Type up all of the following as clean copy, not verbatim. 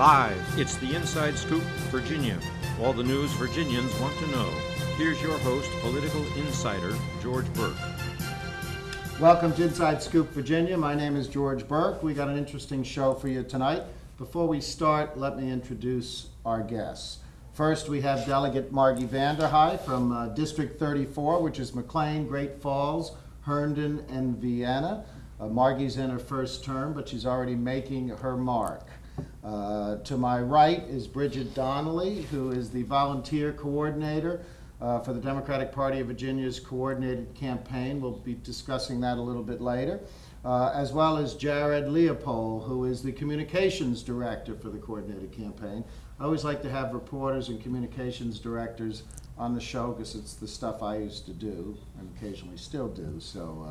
Live, it's the Inside Scoop, Virginia. All the news Virginians want to know. Here's your host, political insider, George Burke. Welcome to Inside Scoop, Virginia. My name is George Burke. We got an interesting show for you tonight. Before we start, let me introduce our guests. First, we have Delegate Margie Vanderhei from District 34, which is McLean, Great Falls, Herndon, and Vienna. Margie's in her first term, but she's already making her mark. To my right is Bridget Donnelly, who is the volunteer coordinator for the Democratic Party of Virginia's coordinated campaign. We'll be discussing that a little bit later. As well as Jared Leopold, who is the communications director for the coordinated campaign. I always like to have reporters and communications directors on the show because it's the stuff I used to do and occasionally still do. So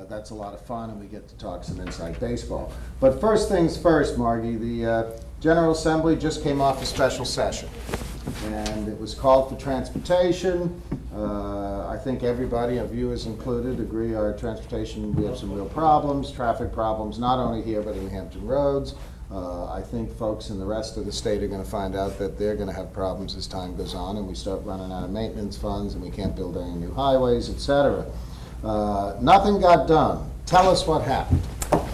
that's a lot of fun, and we get to talk some inside baseball. But first things first, Margie, the General Assembly just came off a special session, and it was called for transportation. I think everybody, our viewers included, agree our transportation, we have some real problems, traffic problems, not only here but in Hampton Roads. I think folks in the rest of the state are going to find out that they're going to have problems as time goes on and we start running out of maintenance funds and we can't build any new highways, etc. Nothing got done. Tell us what happened.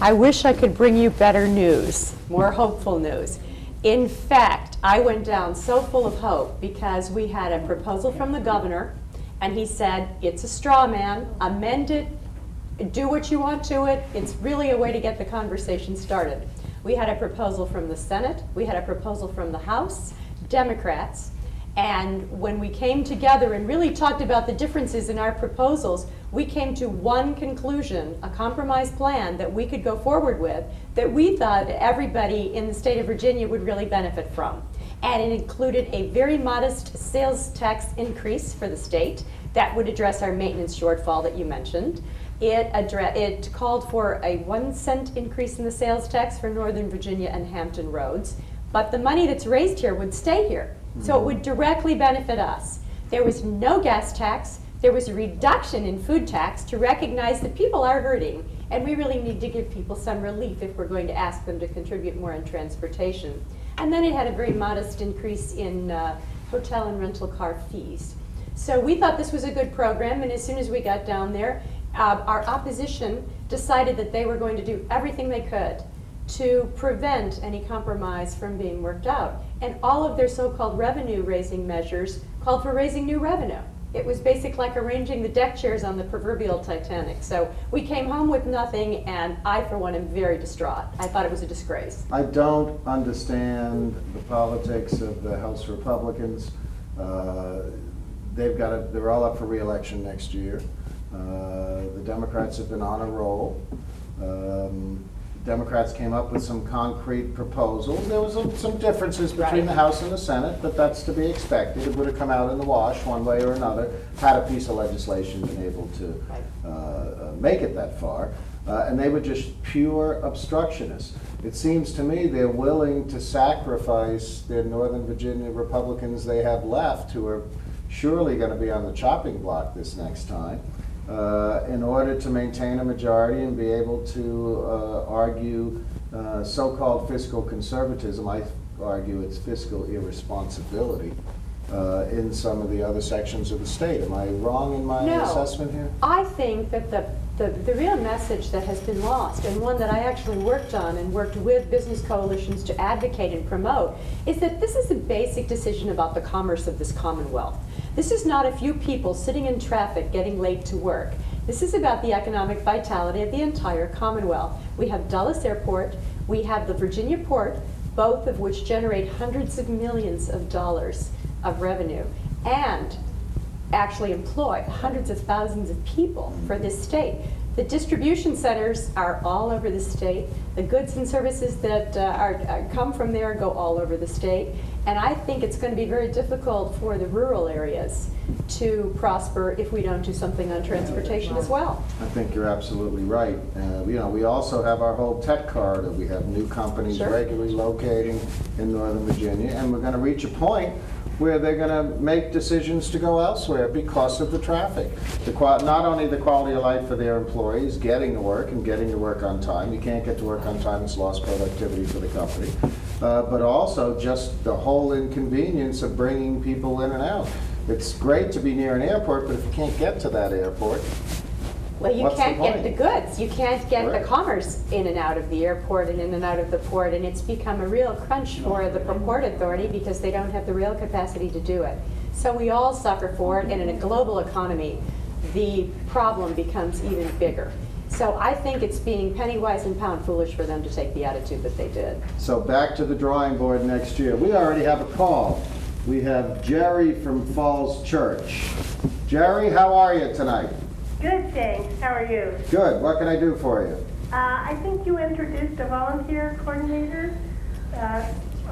I wish I could bring you better news, more hopeful news. In fact, I went down so full of hope because we had a proposal from the governor, and he said, it's a straw man, amend it, do what you want to it. It's really a way to get the conversation started. We had a proposal from the Senate, we had a proposal from the House, Democrats, and when we came together and really talked about the differences in our proposals, we came to one conclusion, a compromise plan that we could go forward with that we thought everybody in the state of Virginia would really benefit from. And it included a very modest sales tax increase for the state that would address our maintenance shortfall that you mentioned. It called for a 1 cent increase in the sales tax for Northern Virginia and Hampton Roads, but the money that's raised here would stay here. So it would directly benefit us. There was no gas tax. There was a reduction in food tax to recognize that people are hurting, and we really need to give people some relief if we're going to ask them to contribute more in transportation. And then it had a very modest increase in hotel and rental car fees. So we thought this was a good program, and as soon as we got down there, our opposition decided that they were going to do everything they could to prevent any compromise from being worked out. And all of their so-called revenue-raising measures called for raising new revenue. It was basically like arranging the deck chairs on the proverbial Titanic. So we came home with nothing, and I, for one, am very distraught. I thought it was a disgrace. I don't understand the politics of the House Republicans. They're all up for re-election next year. The Democrats have been on a roll. Democrats came up with some concrete proposals. There was some differences between the House and the Senate, but that's to be expected. It would have come out in the wash one way or another had a piece of legislation been able to make it that far. And they were just pure obstructionists. It seems to me they're willing to sacrifice their Northern Virginia Republicans they have left, who are surely going to be on the chopping block this next time, in order to maintain a majority and be able to argue so-called fiscal conservatism. I argue it's fiscal irresponsibility in some of the other sections of the state. Am I wrong in my assessment here? I think that the real message that has been lost, and one that I actually worked on and worked with business coalitions to advocate and promote, is that this is a basic decision about the commerce of this Commonwealth. This is not a few people sitting in traffic getting late to work. This is about the economic vitality of the entire Commonwealth. We have Dulles Airport, we have the Virginia Port, both of which generate hundreds of millions of dollars of revenue and actually employ hundreds of thousands of people for this state. The distribution centers are all over the state. The goods and services that come from there go all over the state. And I think it's going to be very difficult for the rural areas to prosper if we don't do something on transportation as well. I think you're absolutely right. We also have our whole tech corridor. We have new companies regularly locating in Northern Virginia, and we're going to reach a point where they're going to make decisions to go elsewhere because of the traffic. Not only the quality of life for their employees, getting to work and getting to work on time. You can't get to work on time, it's lost productivity for the company. but also just the whole inconvenience of bringing people in and out. It's great to be near an airport, but if you can't get to that airport, Well, you what's the can't get point? the goods. You can't get Right. the commerce in and out of the airport and in and out of the port, and it's become a real crunch for the Port Authority because they don't have the rail capacity to do it. So we all suffer for it, and in a global economy, the problem becomes even bigger. So I think it's being penny wise and pound foolish for them to take the attitude that they did. so back to the drawing board next year. We already have a call. We have Jerry from Falls Church. Jerry, how are you tonight? Good, thanks. How are you? Good. What can I do for you? I think you introduced a volunteer coordinator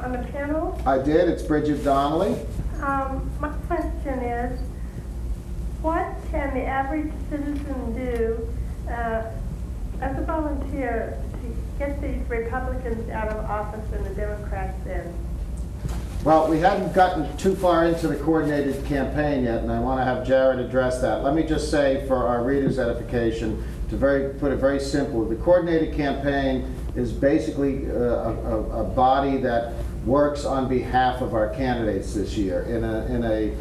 on the panel. I did. It's Bridget Donnelly. My question is, what can the average citizen do as a volunteer to get these Republicans out of office and the Democrats in? Well, we hadn't gotten too far into the coordinated campaign yet, and I want to have Jared address that. Let me just say, for our readers' edification, to put it very simple, the coordinated campaign is basically a body that works on behalf of our candidates this year. In a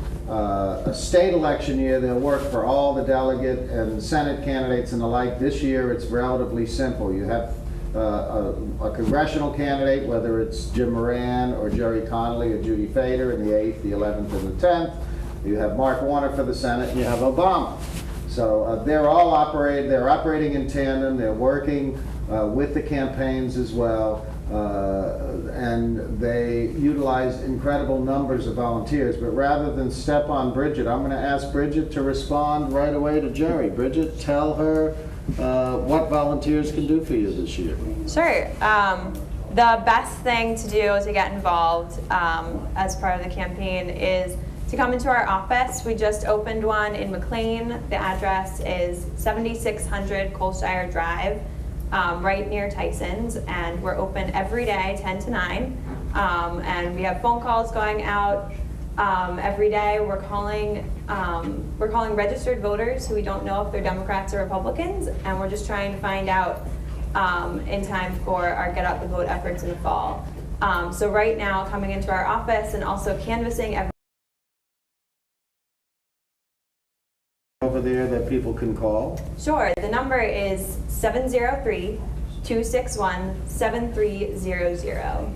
state election year, they'll work for all the delegate and Senate candidates and the like. This year, it's relatively simple. You have a congressional candidate, whether it's Jim Moran or Jerry Connolly or Judy Fader in the 8th, the 11th, and the 10th. You have Mark Warner for the Senate, and you have Obama. So they're operating in tandem. They're working with the campaigns as well. And they utilize incredible numbers of volunteers. But rather than step on Bridget, I'm going to ask Bridget to respond right away to Jerry. Bridget, tell her what volunteers can do for you this year. Sure. The best thing to do to get involved as part of the campaign is to come into our office. We just opened one in McLean. The address is 7600 Colshire Drive, right near Tyson's, and we're open every day, 10 to 9. And we have phone calls going out every day. We're calling registered voters who we don't know if they're Democrats or Republicans, and we're just trying to find out in time for our Get Out the Vote efforts in the fall. So right now, coming into our office and also canvassing every Over there that people can call. Sure, the number is 703-261-7300.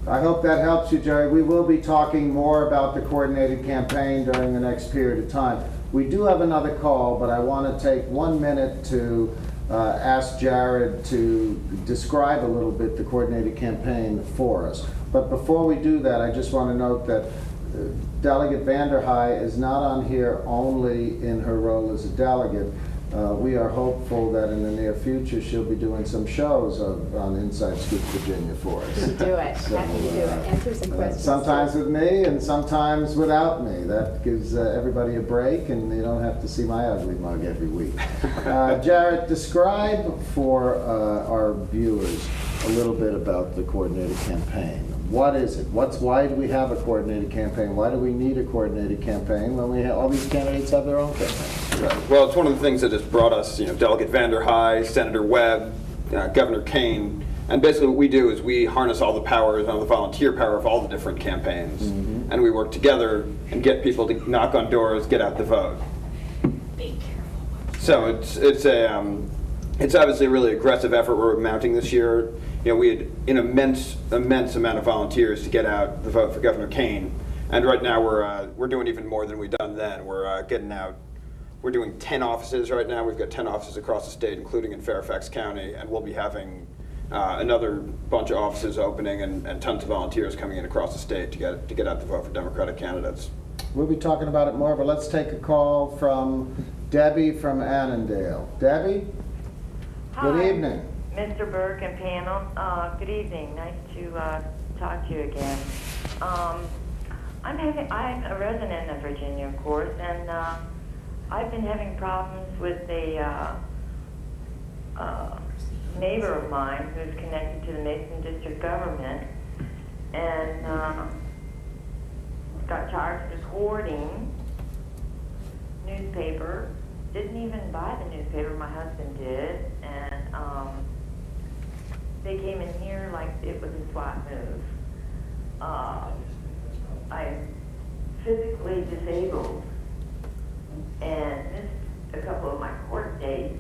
I hope that helps you, Jerry. We will be talking more about the coordinated campaign during the next period of time. We do have another call, but I want to take 1 minute to ask Jared to describe a little bit the coordinated campaign for us. But before we do that, I just want to note that Delegate Vanderhei is not on here only in her role as a delegate. We are hopeful that in the near future she'll be doing some shows on Inside Scoop Virginia for us. Do it. So, Happy to do it. Answer some questions. sometimes with me and sometimes without me. That gives everybody a break, and they don't have to see my ugly mug every week. Jared, describe for our viewers a little bit about the coordinated campaign. What is it? Why do we have a coordinated campaign? Why do we need a coordinated campaign when all these candidates have their own campaigns? Right. Well, it's one of the things that has brought us, Delegate Vanderhei, Senator Webb, Governor Kane, and basically what we do is we harness all the powers, all the volunteer power of all the different campaigns, and we work together and get people to knock on doors, get out the vote. Be careful. So it's obviously a really aggressive effort we're mounting this year. We had an immense amount of volunteers to get out the vote for Governor Kane, and right now we're doing even more than we've done then. We're getting out. We're doing 10 offices right now. We've got 10 offices across the state, including in Fairfax County, and we'll be having another bunch of offices opening and tons of volunteers coming in across the state to get out the vote for Democratic candidates. We'll be talking about it more, but let's take a call from Debbie from Annandale. Debbie? Good Hi, evening. Mr. Burke and panel. Good evening. Nice to talk to you again. I'm a resident of Virginia, of course, and I've been having problems with a neighbor of mine who's connected to the Mason District government, and got charged with hoarding newspaper. Didn't even buy the newspaper, my husband did, and they came in here like it was a SWAT move. I'm physically disabled and missed a couple of my court dates.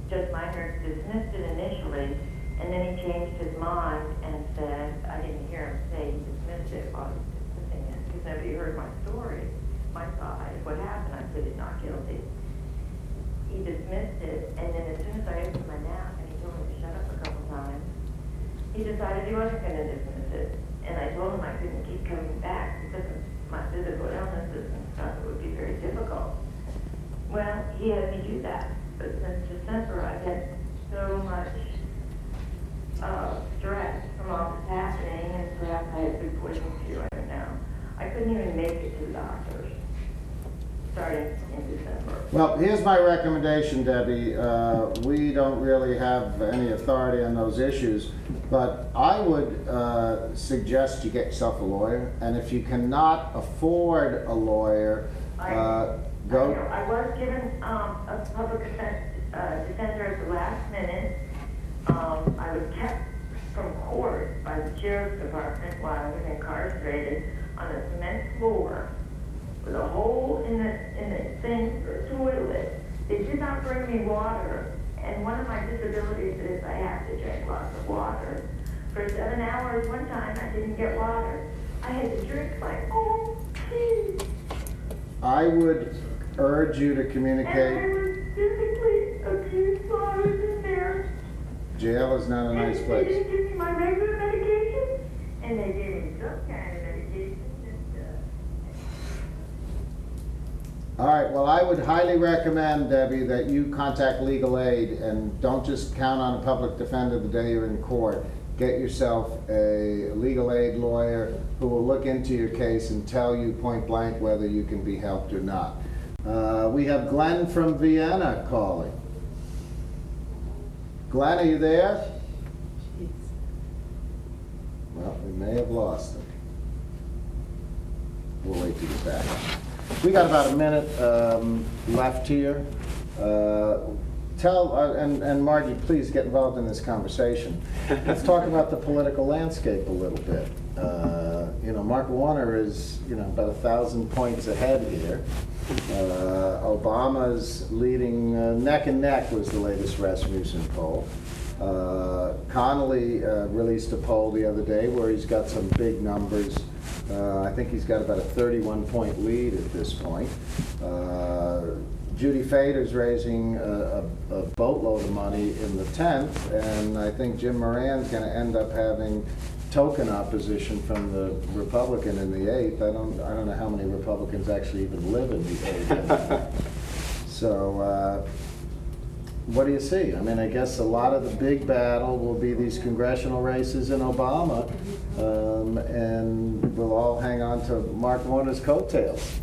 Judge Minor dismissed it initially, and then he changed his mind and said, I didn't hear him say he dismissed it while he was dismissing it, because nobody heard my story, my side of what happened. I pleaded not guilty. He dismissed it, and then as soon as I opened my mouth and he told me to shut up a couple times, he decided he wasn't going to dismiss it. And I told him I couldn't keep coming back because of my physical illnesses and stuff. It would be very difficult. Well, he had me do that. But since December, I've had so much stress from all this happening, and perhaps I had food poisoning too, I don't know. I couldn't even make it to the doctors starting in December. Well, here's my recommendation, Debbie. We don't really have any authority on those issues, but I would suggest you get yourself a lawyer, and if you cannot afford a lawyer, go. I was given a public defender at the last minute. I was kept from court by the sheriff's department while I was incarcerated on a cement floor with a hole in the thing for a toilet. They did not bring me water, and one of my disabilities is I have to drink lots of water. For 7 hours one time I didn't get water. I had to drink like, oh, please. I would urge you to communicate. And I was physically abused while I was in there. Jail is not a nice And place. they didn't give me my regular medication, and they gave me some kind of medication. All right, well, I would highly recommend, Debbie, that you contact legal aid and don't just count on a public defender the day you're in court. Get yourself a legal aid lawyer who will look into your case and tell you point blank whether you can be helped or not. We have Glenn from Vienna calling. Glenn, are you there? Well, we may have lost him. We'll wait till he's back. We got about a minute left here. And Margie, please get involved in this conversation. Let's talk about the political landscape a little bit. Mark Warner is, about 1,000 points ahead here. Obama's leading neck and neck was the latest Rasmussen poll. Connolly released a poll the other day where he's got some big numbers. I think he's got about a 31-point lead at this point. Judy Fader's raising a boatload of money in the 10th, and I think Jim Moran's going to end up having token opposition from the Republican in the 8th. I don't know how many Republicans actually even live in the 8th. So what do you see? I mean, I guess a lot of the big battle will be these congressional races in Obama, and we'll all hang on to Mark Warner's coattails.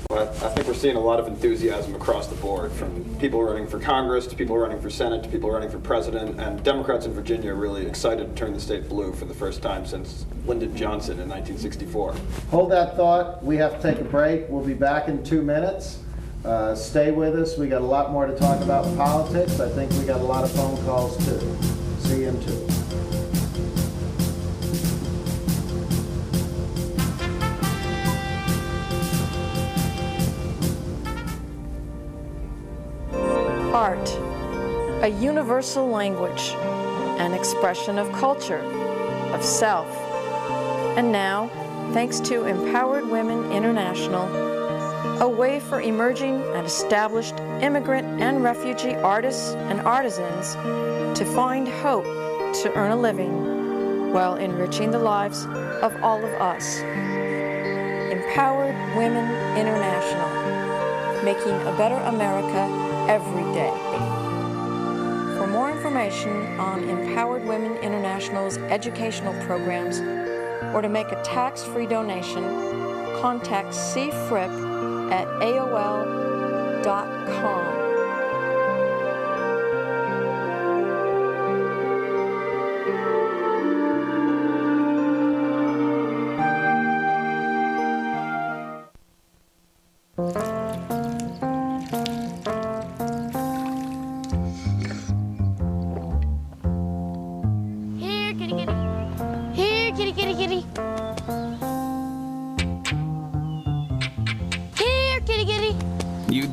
Well, I think we're seeing a lot of enthusiasm across the board, from people running for Congress to people running for Senate to people running for president, and Democrats in Virginia are really excited to turn the state blue for the first time since Lyndon Johnson in 1964. Hold that thought. We have to take a break. We'll be back in 2 minutes. Stay with us. We got a lot more to talk about in politics. I think we got a lot of phone calls too. See you in 2. Art, a universal language, an expression of culture, of self. And now, thanks to Empowered Women International, a way for emerging and established immigrant and refugee artists and artisans to find hope to earn a living while enriching the lives of all of us. Empowered Women International, making a better America every day. For more information on Empowered Women International's educational programs or to make a tax-free donation, contact cfrip at AOL.com.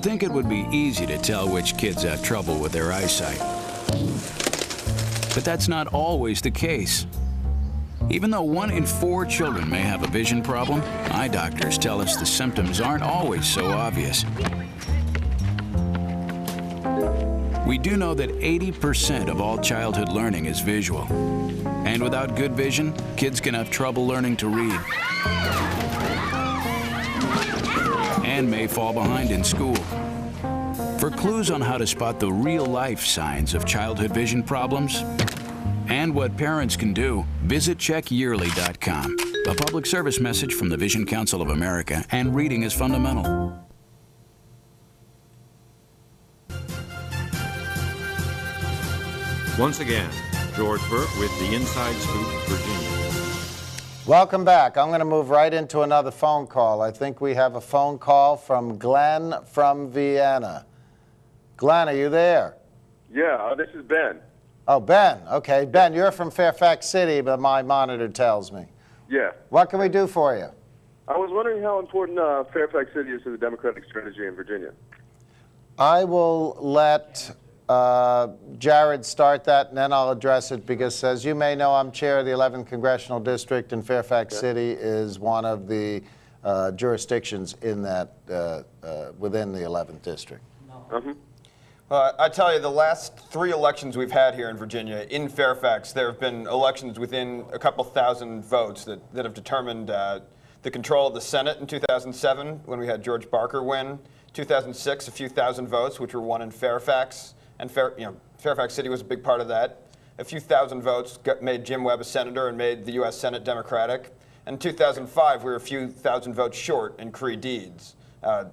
think it would be easy to tell which kids have trouble with their eyesight. But that's not always the case. Even though 1 in 4 children may have a vision problem, eye doctors tell us the symptoms aren't always so obvious. We do know that 80% of all childhood learning is visual. And without good vision, kids can have trouble learning to read and may fall behind in school. For clues on how to spot the real-life signs of childhood vision problems and what parents can do, visit checkyearly.com. A public service message from the Vision Council of America, and reading is fundamental. Once again, George Burke with the Inside Scoop, Virginia. Welcome back. I'm going to move right into another phone call. I think we have a phone call from Glenn from Vienna. Glenn, are you there? Yeah, this is Ben. Oh, Ben. Okay. Ben, you're from Fairfax City, but my monitor tells me. Yeah. What can we do for you? I was wondering how important Fairfax City is to the Democratic strategy in Virginia. I will let Jared start that, and then I'll address it, because as you may know, I'm chair of the 11th Congressional District, and Fairfax City is one of the jurisdictions in that, within the 11th District. I tell you, the last 3 elections we've had here in Virginia, in Fairfax, there have been elections within a couple thousand votes that have determined the control of the Senate in 2007, when we had George Barker win. 2006, a few thousand votes, which were won in Fairfax, and Fairfax City was a big part of that. A few thousand votes made Jim Webb a senator and made the U.S. Senate Democratic. In 2005, we were a few thousand votes short in Cree Deeds,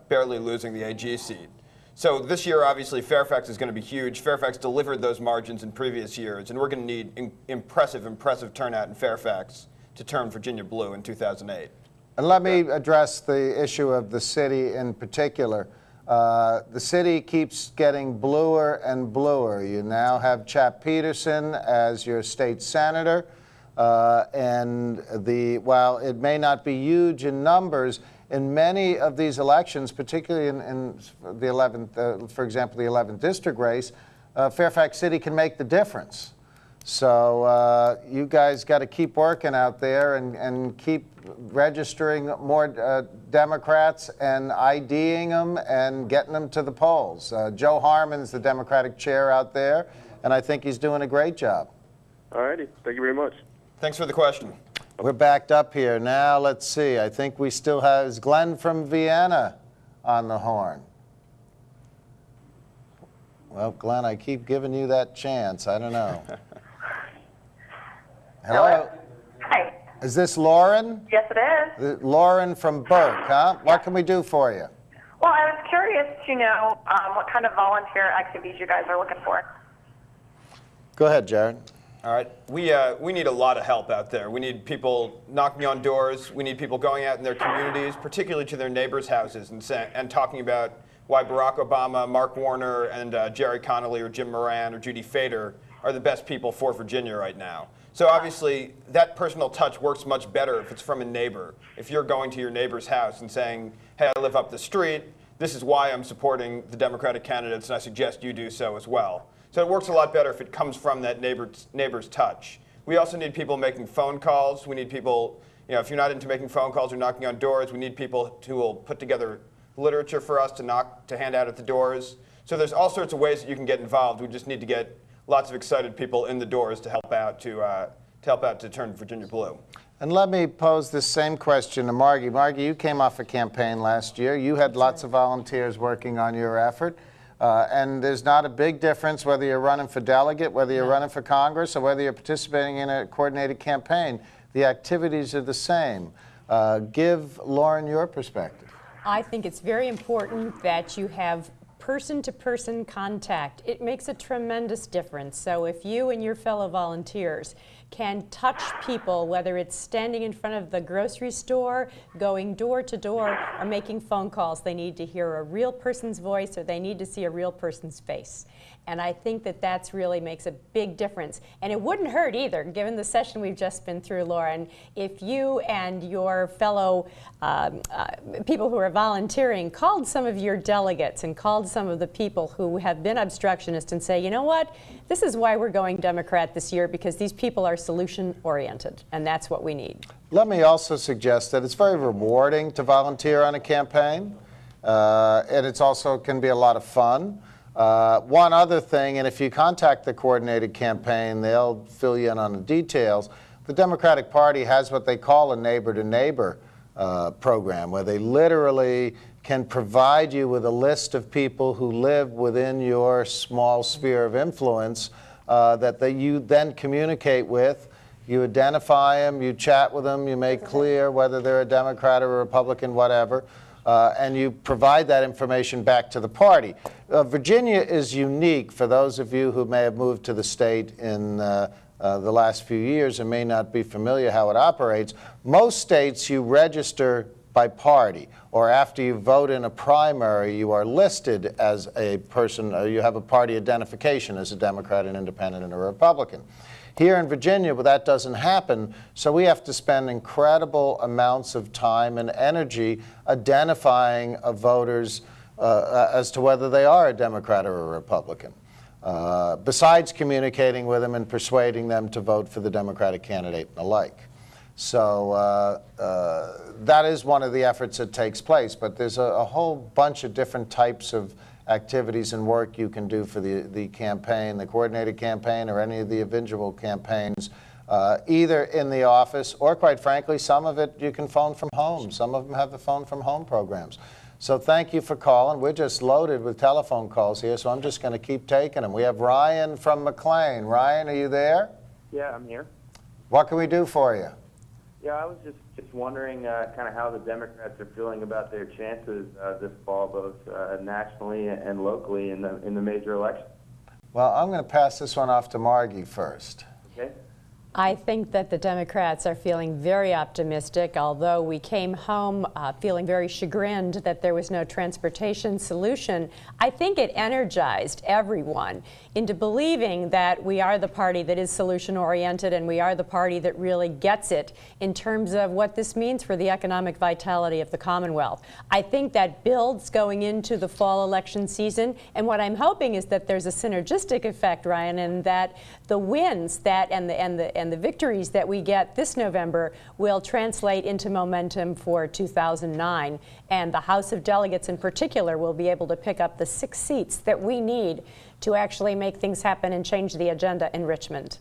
barely losing the AG seat. So this year, obviously, Fairfax is going to be huge. Fairfax delivered those margins in previous years, and we're going to need impressive turnout in Fairfax to turn Virginia blue in 2008. And let me address the issue of the city in particular. The city keeps getting bluer and bluer. You now have Chap Peterson as your state senator, and while it may not be huge in numbers, in many of these elections, particularly in the 11th, for example, the 11th district race, Fairfax City can make the difference. So you guys got to keep working out there and keep registering more Democrats and IDing them and getting them to the polls. Joe Harmon's the Democratic chair out there, and I think he's doing a great job. All righty. Thank you very much. Thanks for the question. We're backed up here. Now, let's see. I think we still have, is Glenn from Vienna on the horn? Well, Glenn, I keep giving you that chance. I don't know. Hello? Hi. Is this Lauren? Yes, it is. Lauren from Burke, huh? What can we do for you? Well, I was curious to know what kind of volunteer activities you guys are looking for. Go ahead, Jared. All right, we need a lot of help out there. We need people knocking on doors. We need people going out in their communities, particularly to their neighbors' houses, and talking about why Barack Obama, Mark Warner, and Jerry Connolly, or Jim Moran, or Judy Fader are the best people for Virginia right now. So obviously, that personal touch works much better if it's from a neighbor. If you're going to your neighbor's house and saying, hey, I live up the street, this is why I'm supporting the Democratic candidates, and I suggest you do so as well. So it works a lot better if it comes from that neighbor's touch. We also need people making phone calls. We need people, if you're not into making phone calls or knocking on doors, we need people who will put together literature for us to hand out at the doors. So there's all sorts of ways that you can get involved. We just need to get lots of excited people in the doors to help out to turn Virginia blue. And let me pose this same question to Margie. Margie, you came off a campaign last year. You had lots of volunteers working on your effort. And there's not a big difference whether you're running for delegate, whether you're running for Congress, or whether you're participating in a coordinated campaign. The activities are the same. Give Lauren your perspective. I think it's very important that you have person-to-person contact. It makes a tremendous difference. So if you and your fellow volunteers can touch people, whether it's standing in front of the grocery store, going door to door, or making phone calls. They need to hear a real person's voice, or they need to see a real person's face. And I think that that's really makes a big difference. And it wouldn't hurt either, given the session we've just been through, Lauren, if you and your fellow people who are volunteering called some of your delegates and called some of the people who have been obstructionists and say, you know what, this is why we're going Democrat this year, because these people are solution-oriented, and that's what we need. Let me also suggest that it's very rewarding to volunteer on a campaign, and it's also can be a lot of fun. One other thing, and if you contact the coordinated campaign, they'll fill you in on the details. The Democratic Party has what they call a neighbor-to-neighbor program, where they literally can provide you with a list of people who live within your small sphere of influence that you then communicate with. You identify them, you chat with them, you make clear whether they're a Democrat or a Republican, whatever, and you provide that information back to the party. Virginia is unique for those of you who may have moved to the state in the last few years and may not be familiar how it operates. Most states you register by party, or after you vote in a primary, you are listed as a person, or you have a party identification as a Democrat, an Independent, and a Republican. Here in Virginia, well, that doesn't happen, so we have to spend incredible amounts of time and energy identifying voters as to whether they are a Democrat or a Republican, besides communicating with them and persuading them to vote for the Democratic candidate and the like. So that is one of the efforts that takes place, but there's a whole bunch of different types of activities and work you can do for the campaign, the coordinated campaign, or any of the individual campaigns, either in the office or, quite frankly, some of it you can phone from home. Some of them have the phone from home programs. So thank you for calling. We're just loaded with telephone calls here, so I'm just going to keep taking them. We have Ryan from McLean. Ryan, are you there? Yeah, I'm here. What can we do for you? Yeah, I was just wondering kind of how the Democrats are feeling about their chances this fall, both nationally and locally in the major elections. Well, I'm going to pass this one off to Margie first. Okay. I think that the Democrats are feeling very optimistic, although we came home feeling very chagrined that there was no transportation solution. I think it energized everyone into believing that we are the party that is solution-oriented, and we are the party that really gets it in terms of what this means for the economic vitality of the Commonwealth. I think that builds going into the fall election season, and what I'm hoping is that there's a synergistic effect, Ryan, and that the wins that and the victories that we get this November will translate into momentum for 2009. And the House of Delegates in particular will be able to pick up the 6 seats that we need to actually make things happen and change the agenda in Richmond.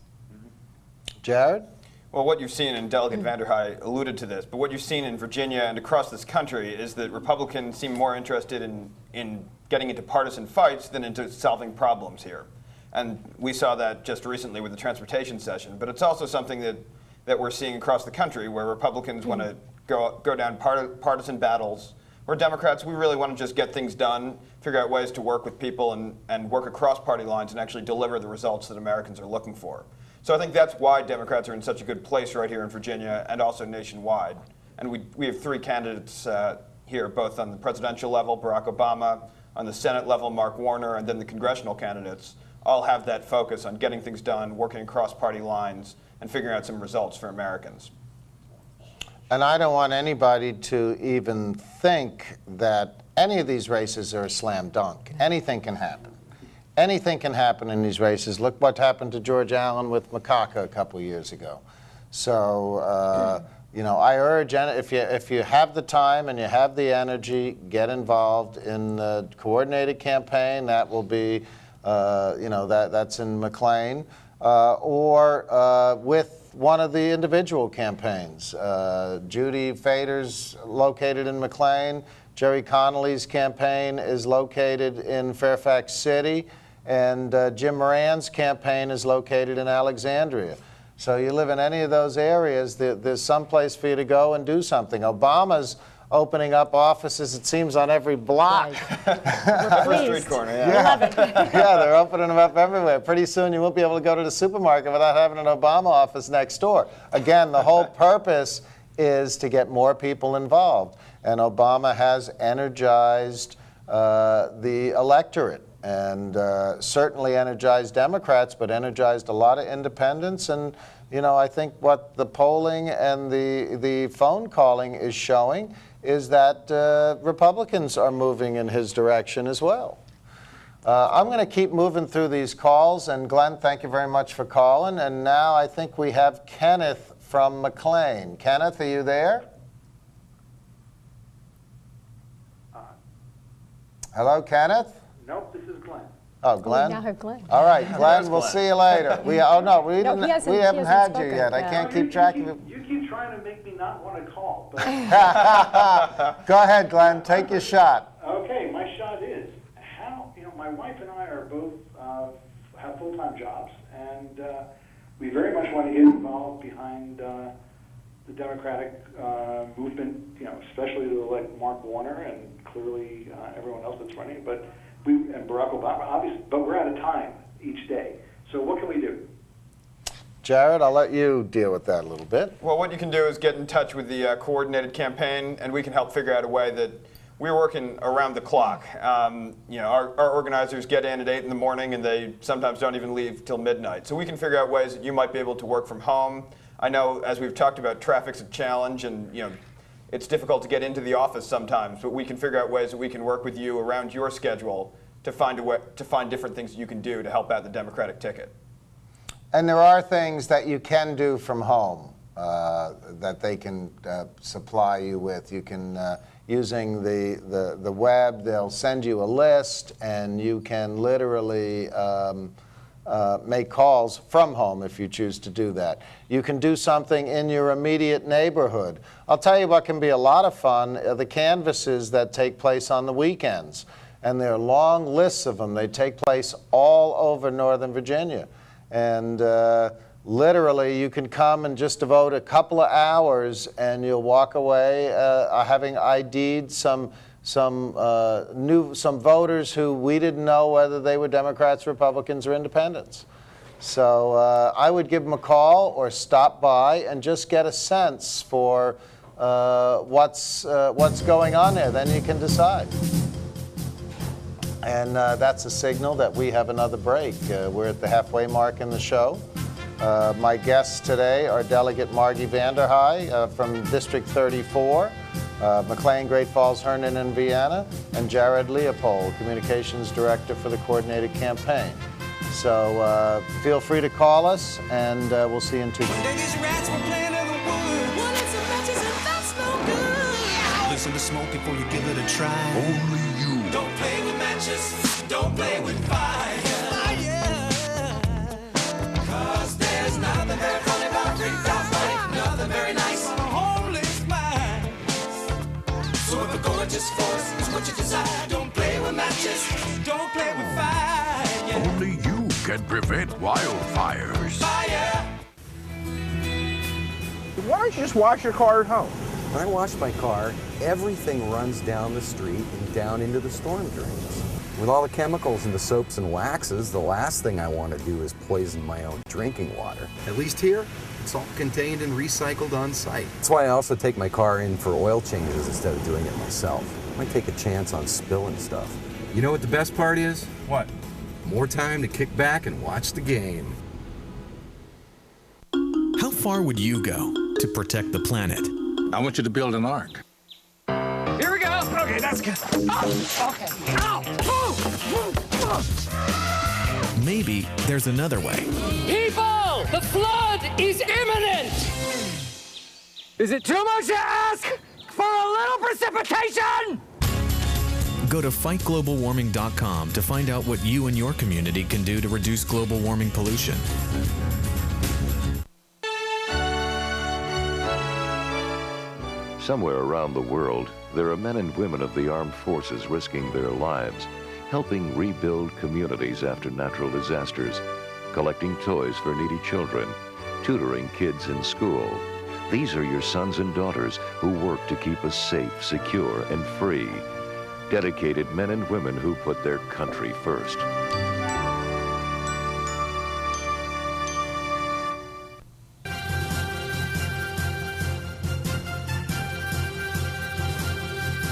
Jared? Well, what you've seen, and Delegate Vanderhei alluded to this, but what you've seen in Virginia and across this country is that Republicans seem more interested in getting into partisan fights than into solving problems here. And we saw that just recently with the transportation session. But it's also something that we're seeing across the country, where Republicans want to go down partisan battles, where Democrats, we really want to just get things done, figure out ways to work with people and work across party lines and actually deliver the results that Americans are looking for. So I think that's why Democrats are in such a good place right here in Virginia and also nationwide. And we have 3 candidates here, both on the presidential level, Barack Obama, on the Senate level, Mark Warner, and then the congressional candidates all have that focus on getting things done, working across party lines, and figuring out some results for Americans. And I don't want anybody to even think that any of these races are a slam dunk. Anything can happen. Anything can happen in these races. Look what happened to George Allen with Macaca a couple years ago. So, you know, I urge, if you have the time and you have the energy, get involved in the coordinated campaign. That will be, you know, that's in McLean, or with one of the individual campaigns. Judy Fader's located in McLean. Jerry Connolly's campaign is located in Fairfax City, and Jim Moran's campaign is located in Alexandria. So you live in any of those areas, there's some place for you to go and do something. Obama's opening up offices, it seems, on every block. We're Street corner, yeah. Yeah. Yeah, they're opening them up everywhere. Pretty soon you won't be able to go to the supermarket without having an Obama office next door. Again, the whole purpose is to get more people involved. And Obama has energized the electorate, and certainly energized Democrats, but energized a lot of independents. And I think what the polling and the phone calling is showing is that Republicans are moving in his direction as well. I'm going to keep moving through these calls, and Glenn, thank you very much for calling. And now I think we have Kenneth from McLean. Kenneth, are you there? Hello, Kenneth? Nope, this is Glenn. Oh, Glenn? We now have Glenn. All right, Glenn, we'll see you later. We haven't had you spoken. yet. I can't keep track of you. You keep trying to make me not want to call. But Go ahead, Glenn. Take your shot. okay, my shot is how my wife and I are both have full-time jobs, and we very much want to get involved behind the Democratic movement. Especially to elect Mark Warner and clearly everyone else that's running, and Barack Obama, obviously. But we're out of time each day. So what can we do? Jared, I'll let you deal with that a little bit. Well, what you can do is get in touch with the coordinated campaign, and we can help figure out a way that we're working around the clock. Our organizers get in at 8 in the morning, and they sometimes don't even leave till midnight. So we can figure out ways that you might be able to work from home. I know, as we've talked about, traffic's a challenge, and it's difficult to get into the office sometimes, but we can figure out ways that we can work with you around your schedule to find different things that you can do to help out the Democratic ticket. And there are things that you can do from home that they can supply you with. You can, using the web, they'll send you a list, and you can literally make calls from home if you choose to do that. You can do something in your immediate neighborhood. I'll tell you what can be a lot of fun, the canvasses that take place on the weekends. And there are long lists of them. They take place all over Northern Virginia. And literally, you can come and just devote a couple of hours, and you'll walk away having ID'd some voters who we didn't know whether they were Democrats, Republicans, or Independents. So I would give them a call or stop by and just get a sense for what's going on there. Then you can decide. And that's a signal that we have another break. We're at the halfway mark in the show. My guests today are Delegate Margie Vanderhei from District 34, McLean, Great Falls, Herndon, and Vienna, and Jared Leopold, Communications Director for the Coordinated Campaign. So feel free to call us, and we'll see you in 2 minutes. Listen to smoke before you give it a try. Only you. Don't play with matches. Don't play with fire. Cause there's nothing very funny about nothing very nice on a homeless mind. So if a gorgeous force is what you desire, don't play with matches. Don't play with fire. Only you can prevent wildfires. Fire. Why don't you just wash your car at home? When I wash my car, everything runs down the street and down into the storm drains. With all the chemicals in the soaps and waxes, the last thing I want to do is poison my own drinking water. At least here, it's all contained and recycled on site. That's why I also take my car in for oil changes instead of doing it myself. I might take a chance on spilling stuff. You know what the best part is? What? More time to kick back and watch the game. How far would you go to protect the planet? I want you to build an ark. Here we go. Okay, that's good. Oh, okay. Ow! Maybe there's another way. People, the flood is imminent. Is it too much to ask for a little precipitation? Go to fightglobalwarming.com to find out what you and your community can do to reduce global warming pollution. Somewhere around the world, there are men and women of the armed forces risking their lives, helping rebuild communities after natural disasters, collecting toys for needy children, tutoring kids in school, These are your sons and daughters who work to keep us safe, secure, and free. Dedicated men and women who put their country first.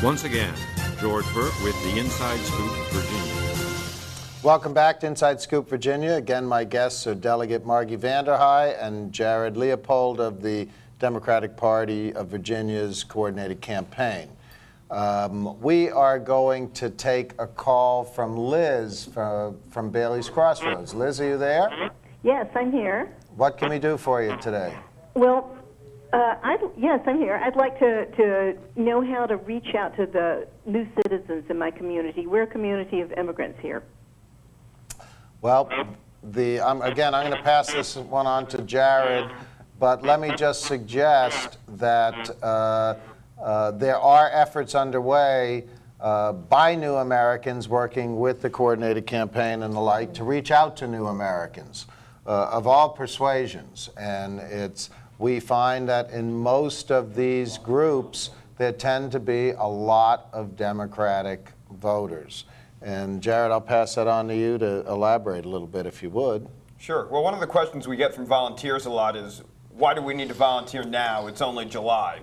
Once again, George Burke with the Inside Scoop, Virginia. Welcome back to Inside Scoop, Virginia. Again, my guests are Delegate Margie Vanderhei and Jared Leopold of the Democratic Party of Virginia's coordinated campaign. We are going to take a call from Liz from Bailey's Crossroads. Liz, are you there? Yes, I'm here. What can we do for you today? Well, yes, I'm here. I'd like to know how to reach out to the new citizens in my community. We're a community of immigrants here. Well, again, I'm going to pass this one on to Jared, but let me just suggest that there are efforts underway by new Americans working with the coordinated campaign and the like to reach out to new Americans of all persuasions. And we find that in most of these groups, there tend to be a lot of Democratic voters. And Jared, I'll pass that on to you to elaborate a little bit, if you would. Sure. Well, one of the questions we get from volunteers a lot is, why do we need to volunteer now? It's only July.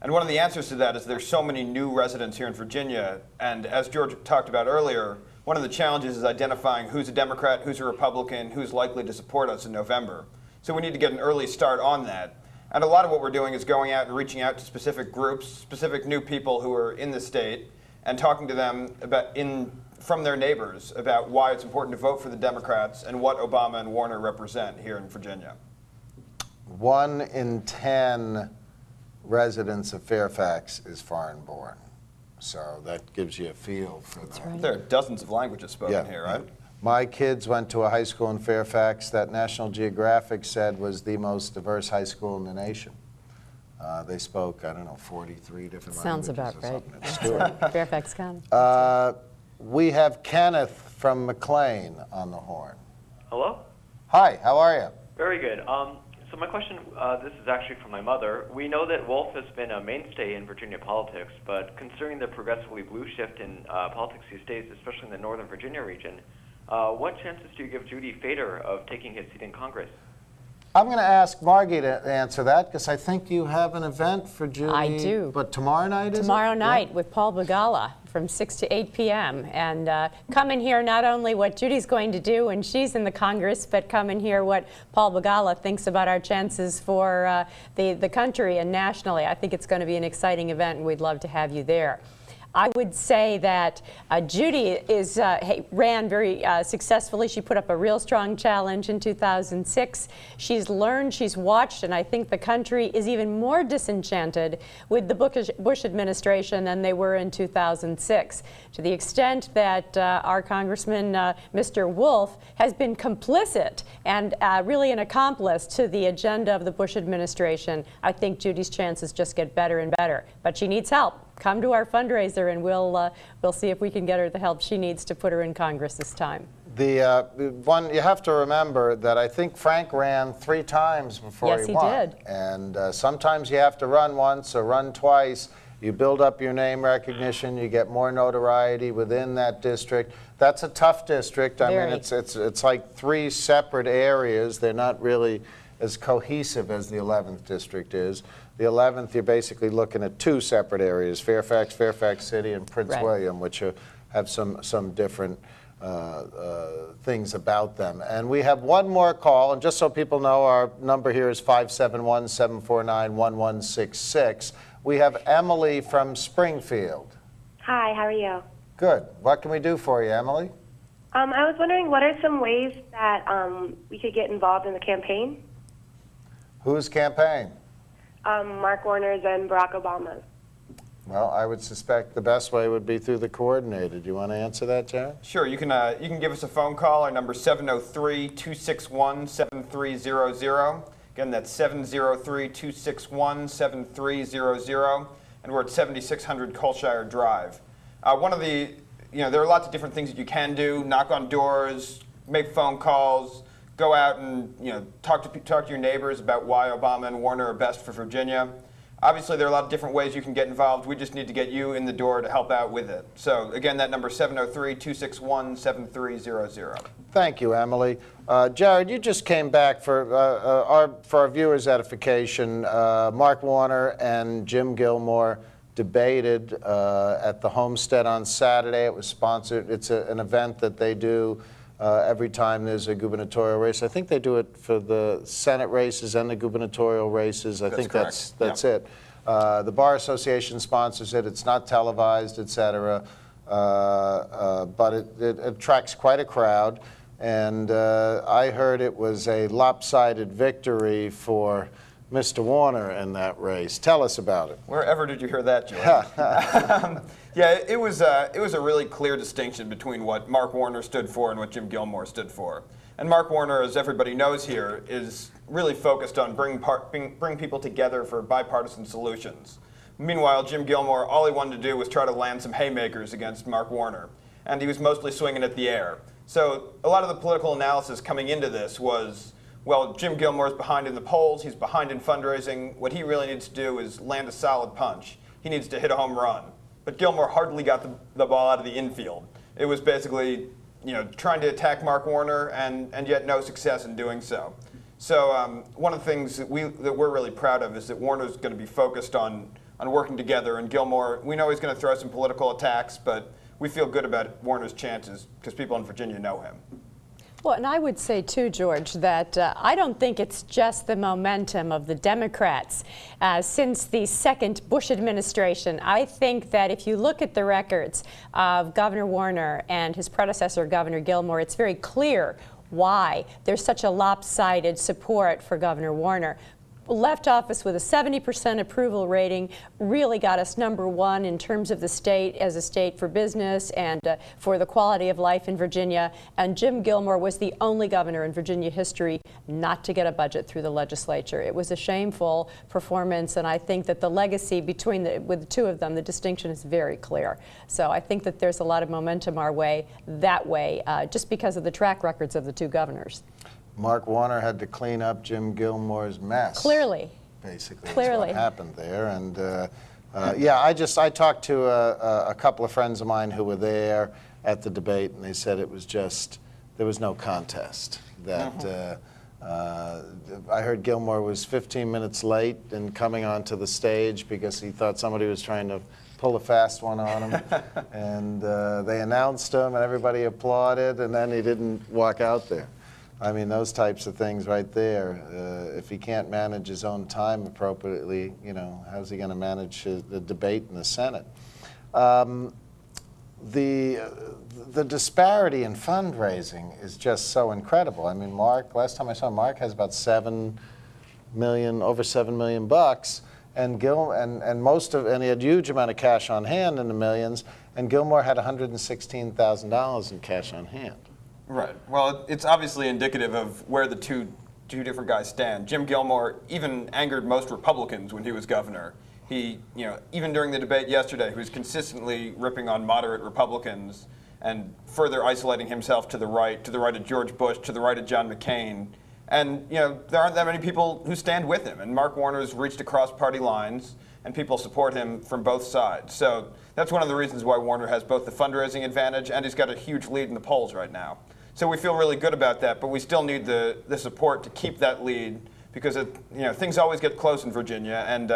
And one of the answers to that is there's so many new residents here in Virginia. And as George talked about earlier, one of the challenges is identifying who's a Democrat, who's a Republican, who's likely to support us in November. So we need to get an early start on that. And a lot of what we're doing is going out and reaching out to specific groups, specific new people who are in the state, and talking to them from their neighbors about why it's important to vote for the Democrats and what Obama and Warner represent here in Virginia. 1 in 10 residents of Fairfax is foreign-born. So that gives you a feel for that. Right. There are dozens of languages spoken here, right? My kids went to a high school in Fairfax that National Geographic said was the most diverse high school in the nation. They spoke, 43 different Sounds languages. Sounds about right. Fairfax County. We have Kenneth from McLean on the horn. Hello? Hi, how are you? Very good. So my question, this is actually from my mother. We know that Wolf has been a mainstay in Virginia politics, but considering the progressively blue shift in politics these days, especially in the Northern Virginia region, what chances do you give Judy Fader of taking his seat in Congress? I'm going to ask Margie to answer that because I think you have an event for Judy. I do. But tomorrow night, is it? Tomorrow night with Paul Begala from 6 to 8 p.m. And come and hear not only what Judy's going to do when she's in the Congress, but come and hear what Paul Begala thinks about our chances for the country and nationally. I think it's going to be an exciting event, and we'd love to have you there. I would say that Judy ran very successfully. She put up a real strong challenge in 2006. She's learned, she's watched, and I think the country is even more disenchanted with the Bush administration than they were in 2006, to the extent that our Congressman, Mr. Wolf, has been complicit and really an accomplice to the agenda of the Bush administration. I think Judy's chances just get better and better, but she needs help. Come to our fundraiser, and we'll see if we can get her the help she needs to put her in Congress this time. The one you have to remember that I think Frank ran 3 times before he won. Yes, he did. And sometimes you have to run once or run twice. You build up your name recognition. You get more notoriety within that district. That's a tough district. I mean, it's like 3 separate areas. They're not really as cohesive as the 11th district is. The 11th, you're basically looking at 2 separate areas, Fairfax, Fairfax City, and Prince William, which have some different things about them. And we have one more call, and just so people know, our number here is 571-749-1166. We have Emily from Springfield. Hi, how are you? Good. What can we do for you, Emily? I was wondering, what are some ways that we could get involved in the campaign? Whose campaign? Mark Warner's and Barack Obama's. Well, I would suspect the best way would be through the coordinated. You want to answer that, Jared? Sure. You can give us a phone call. Our number is 703-261-7300. Again, that's 703-261-7300. And we're at 7600 Colshire Drive. There are lots of different things that you can do. Knock on doors, make phone calls, go out and talk to your neighbors about why Obama and Warner are best for Virginia. Obviously, there are a lot of different ways you can get involved. We just need to get you in the door to help out with it. So again, that number is 703-261-7300. Thank you, Emily. Jared, you just came back for our viewers' edification. Mark Warner and Jim Gilmore debated at the Homestead on Saturday. It was sponsored. It's an event that they do every time there's a gubernatorial race. I think they do it for the Senate races and the gubernatorial races. I think correct. that's it. The Bar Association sponsors it. It's not televised, et cetera, but it attracts quite a crowd. And I heard it was a lopsided victory for Mr. Warner in that race. Tell us about it. Wherever did you hear that, George? Yeah, it was a really clear distinction between what Mark Warner stood for and what Jim Gilmore stood for. And Mark Warner, as everybody knows here, is really focused on bring people together for bipartisan solutions. Meanwhile, Jim Gilmore, all he wanted to do was try to land some haymakers against Mark Warner, and he was mostly swinging at the air. So a lot of the political analysis coming into this was, well, Jim Gilmore's behind in the polls, he's behind in fundraising. What he really needs to do is land a solid punch. He needs to hit a home run. But Gilmore hardly got the ball out of the infield. It was basically, trying to attack Mark Warner and yet no success in doing so. So one of the things that we're really proud of is that Warner's going to be focused on working together, and Gilmore, we know he's going to throw some political attacks, but we feel good about Warner's chances because people in Virginia know him. Well, and I would say, too, George, that I don't think it's just the momentum of the Democrats since the second Bush administration. I think that if you look at the records of Governor Warner and his predecessor, Governor Gilmore, it's very clear why there's such a lopsided support for Governor Warner. Left office with a 70% approval rating, really got us #1 in terms of the state as a state for business and for the quality of life in Virginia. And Jim Gilmore was the only governor in Virginia history not to get a budget through the legislature. It was a shameful performance, and I think that the legacy with the two of them, the distinction is very clear. So I think that there's a lot of momentum our way that way, just because of the track records of the two governors. Mark Warner had to clean up Jim Gilmore's mess. Clearly. Basically, Clearly. that's what happened there. And yeah, I talked to a couple of friends of mine who were there at the debate, and they said it was just, there was no contest. That I heard Gilmore was 15 minutes late in coming onto the stage because he thought somebody was trying to pull a fast one on him. And they announced him, and everybody applauded, and then he didn't walk out there. I mean, those types of things right there. If he can't manage his own time appropriately, how's he going to manage the debate in the Senate? The disparity in fundraising is just so incredible. I mean, Mark, last time I saw Mark has about over $7 million bucks, and he had a huge amount of cash on hand in the millions, and Gilmore had $116,000 in cash on hand. Right. Well, it's obviously indicative of where the two different guys stand. Jim Gilmore even angered most Republicans when he was governor. He, even during the debate yesterday, he was consistently ripping on moderate Republicans and further isolating himself to the right of George Bush, to the right of John McCain. And, there aren't that many people who stand with him. And Mark Warner's reached across party lines, and people support him from both sides. So that's one of the reasons why Warner has both the fundraising advantage and he's got a huge lead in the polls right now. So we feel really good about that, but we still need the support to keep that lead because things always get close in Virginia. And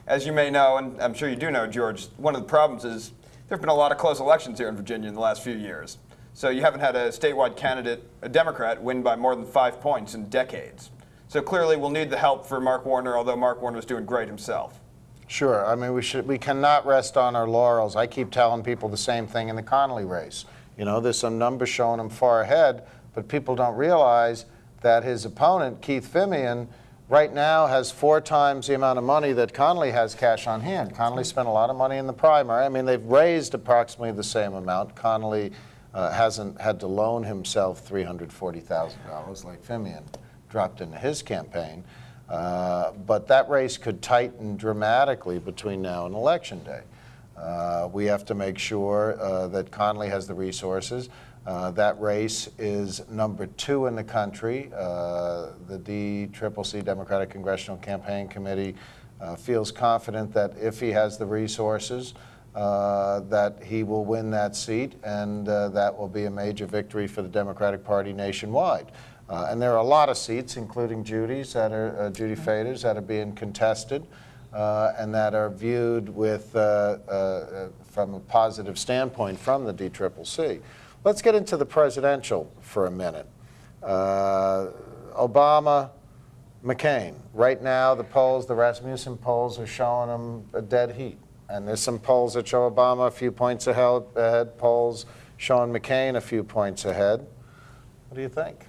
as you may know, and I'm sure you do know, George, one of the problems is there have been a lot of close elections here in Virginia in the last few years. So you haven't had a statewide candidate, a Democrat, win by more than 5 points in decades. So clearly we'll need the help for Mark Warner, although Mark Warner is doing great himself. Sure. I mean, we cannot rest on our laurels. I keep telling people the same thing in the Connolly race. There's some numbers showing him far ahead, but people don't realize that his opponent, Keith Fimian, right now has 4 times the amount of money that Connolly has cash on hand. Connolly spent a lot of money in the primary. I mean, they've raised approximately the same amount. Connolly hasn't had to loan himself $340,000 like Fimian dropped into his campaign. But that race could tighten dramatically between now and Election Day. We have to make sure that Connolly has the resources. That race is number 2 in the country. The DCCC, Democratic Congressional Campaign Committee, feels confident that if he has the resources, that he will win that seat, and that will be a major victory for the Democratic Party nationwide. And there are a lot of seats, including Judy Fader's, that are being contested and that are viewed with, from a positive standpoint from the DCCC. Let's get into the presidential for a minute. Obama, McCain. Right now, the polls, the Rasmussen polls, are showing them a dead heat. And there's some polls that show Obama a few points ahead, polls showing McCain a few points ahead. What do you think?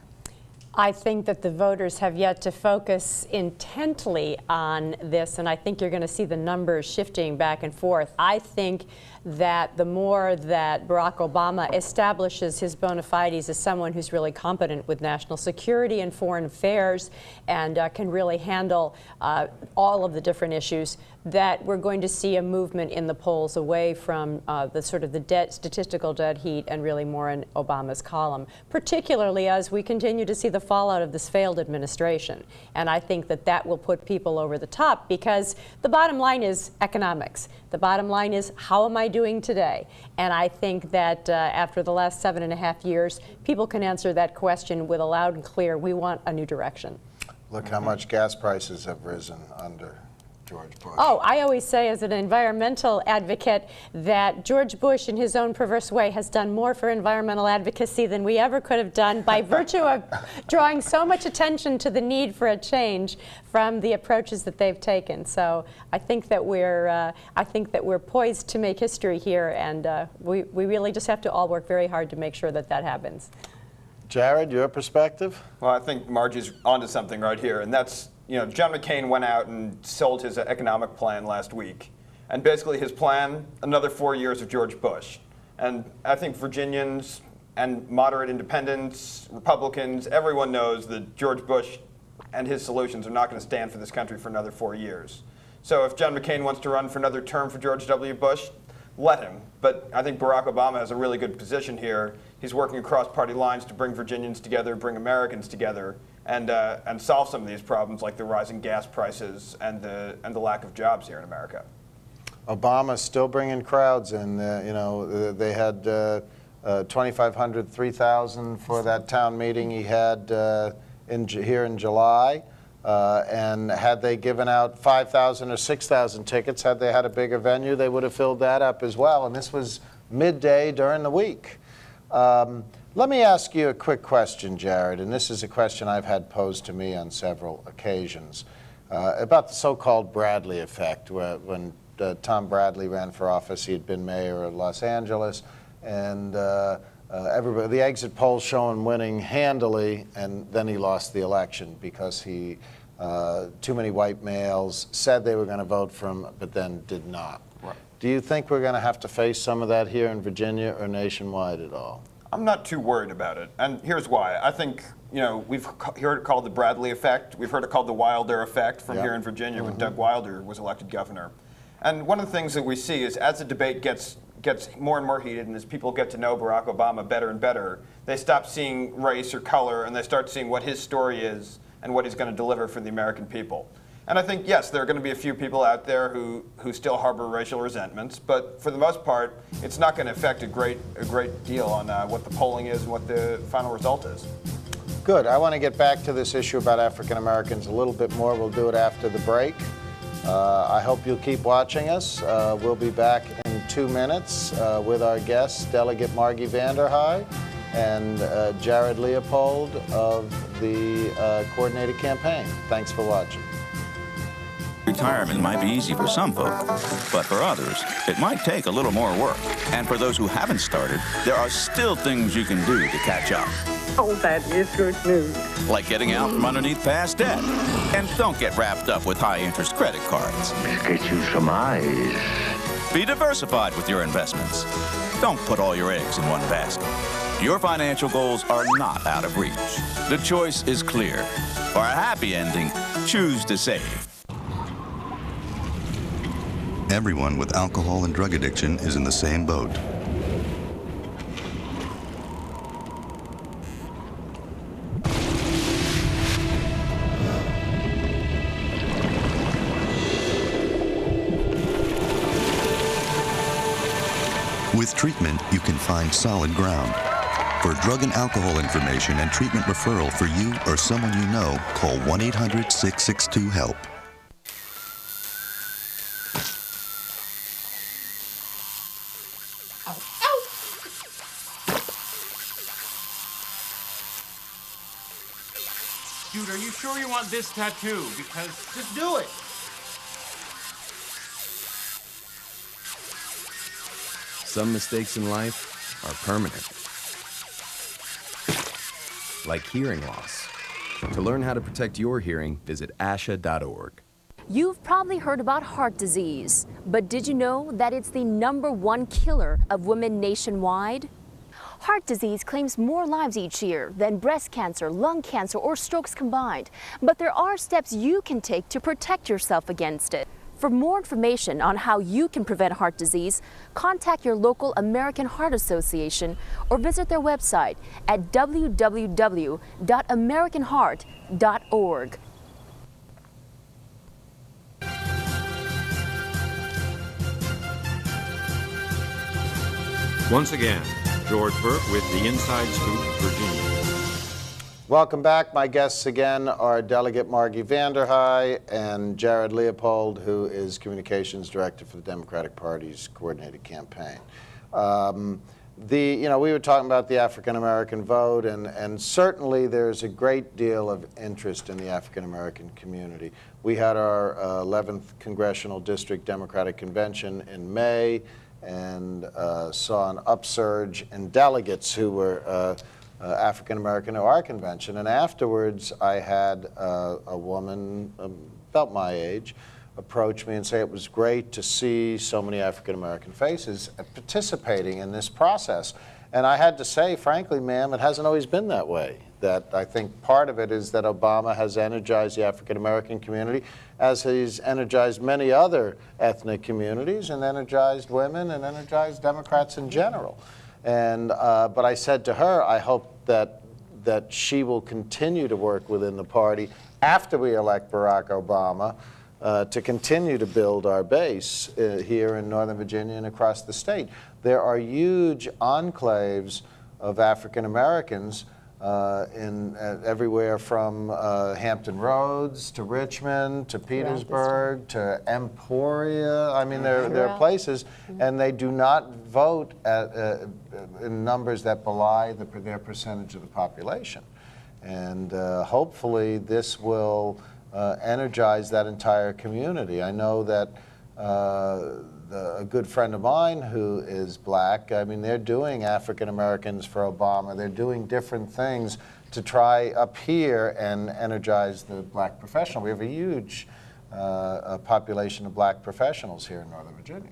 I think that the voters have yet to focus intently on this, and I think you're going to see the numbers shifting back and forth. I think that the more that Barack Obama establishes his bona fides as someone who's really competent with national security and foreign affairs and can really handle all of the different issues, that we're going to see a movement in the polls away from the sort of the statistical dead heat and really more in Obama's column, particularly as we continue to see the fallout of this failed administration. And I think that that will put people over the top, because the bottom line is economics. The bottom line is, how am I doing today? And I think that after the last 7.5 years, people can answer that question with a loud and clear, we want a new direction. Look how much gas prices have risen under George Bush. Oh, I always say as an environmental advocate that George Bush, in his own perverse way, has done more for environmental advocacy than we ever could have done by virtue of drawing so much attention to the need for a change from the approaches that they've taken. So I think that we're poised to make history here, and we really just have to all work very hard to make sure that that happens. Jared, your perspective? Well, I think Margie's onto something right here, and that's, you know, John McCain went out and sold his economic plan last week. And basically his plan, another 4 years of George Bush. And I think Virginians and moderate independents, Republicans, everyone knows that George Bush and his solutions are not going to stand for this country for another 4 years. So if John McCain wants to run for another term for George W. Bush, let him. But I think Barack Obama has a really good position here. He's working across party lines to bring Virginians together, bring Americans together, and solve some of these problems like the rising gas prices and the lack of jobs here in America. Obama's still bringing crowds in. You know, they had 2,500, 3,000 for that town meeting he had here in July. And had they given out 5,000 or 6,000 tickets, had they had a bigger venue, they would have filled that up as well. And this was midday during the week. Let me ask you a quick question, Jared, and this is a question I've had posed to me on several occasions, about the so-called Bradley effect. When Tom Bradley ran for office, he had been mayor of Los Angeles, and everybody, the exit polls show him winning handily, and then he lost the election because he, too many white males said they were going to vote for him, but then did not. Right. Do you think we're going to have to face some of that here in Virginia or nationwide at all? I'm not too worried about it, and here's why. I think, you know, we've heard it called the Bradley effect. We've heard it called the Wilder effect from here in Virginia when Doug Wilder was elected governor. And one of the things that we see is as the debate gets more and more heated, and as people get to know Barack Obama better and better, they stop seeing race or color, and they start seeing what his story is and what he's going to deliver for the American people. And I think, yes, there are going to be a few people out there who still harbor racial resentments, but for the most part, it's not going to affect a great deal on what the polling is and what the final result is. Good. I want to get back to this issue about African Americans a little bit more. We'll do it after the break. I hope you'll keep watching us. We'll be back in 2 minutes with our guests, Delegate Margie Vanderhei and Jared Leopold of the Coordinated Campaign. Thanks for watching. Retirement might be easy for some folk, but for others, it might take a little more work. And for those who haven't started, there are still things you can do to catch up. Oh, that is good news. Like getting out from underneath past debt. And don't get wrapped up with high-interest credit cards. Get you some eyes. Be diversified with your investments. Don't put all your eggs in one basket. Your financial goals are not out of reach. The choice is clear. For a happy ending, choose to save. Everyone with alcohol and drug addiction is in the same boat. With treatment, you can find solid ground. For drug and alcohol information and treatment referral for you or someone you know, call 1-800-662-HELP. Dude, are you sure you want this tattoo? Because just do it. Some mistakes in life are permanent. Like hearing loss. To learn how to protect your hearing, visit asha.org. You've probably heard about heart disease, but did you know that it's the #1 killer of women nationwide? Heart disease claims more lives each year than breast cancer, lung cancer, or strokes combined. But there are steps you can take to protect yourself against it. For more information on how you can prevent heart disease, contact your local American Heart Association or visit their website at www.americanheart.org. Once again, George Burke with the Inside Scoop, Virginia. Welcome back. My guests again are Delegate Margie Vanderhei and Jared Leopold, who is Communications Director for the Democratic Party's coordinated campaign. We were talking about the African American vote, and certainly there's a great deal of interest in the African American community. We had our 11th Congressional District Democratic Convention in May, and saw an upsurge in delegates who were African American to our convention. And afterwards, I had a woman about my age approach me and say it was great to see so many African American faces participating in this process. And I had to say, frankly, ma'am, it hasn't always been that way. That I think part of it is that Obama has energized the African American community, as he's energized many other ethnic communities, and energized women, and energized Democrats in general. And but I said to her, I hope that she will continue to work within the party after we elect Barack Obama to continue to build our base here in Northern Virginia and across the state. There are huge enclaves of African Americans everywhere from Hampton Roads to Richmond to Petersburg to Emporia. I mean, there are places, and they do not vote in numbers that belie their percentage of the population. And hopefully this will energize that entire community. I know that a good friend of mine who is black, I mean, they're doing African Americans for Obama. They're doing different things to try up here and energize the black professional. We have a huge population of black professionals here in Northern Virginia.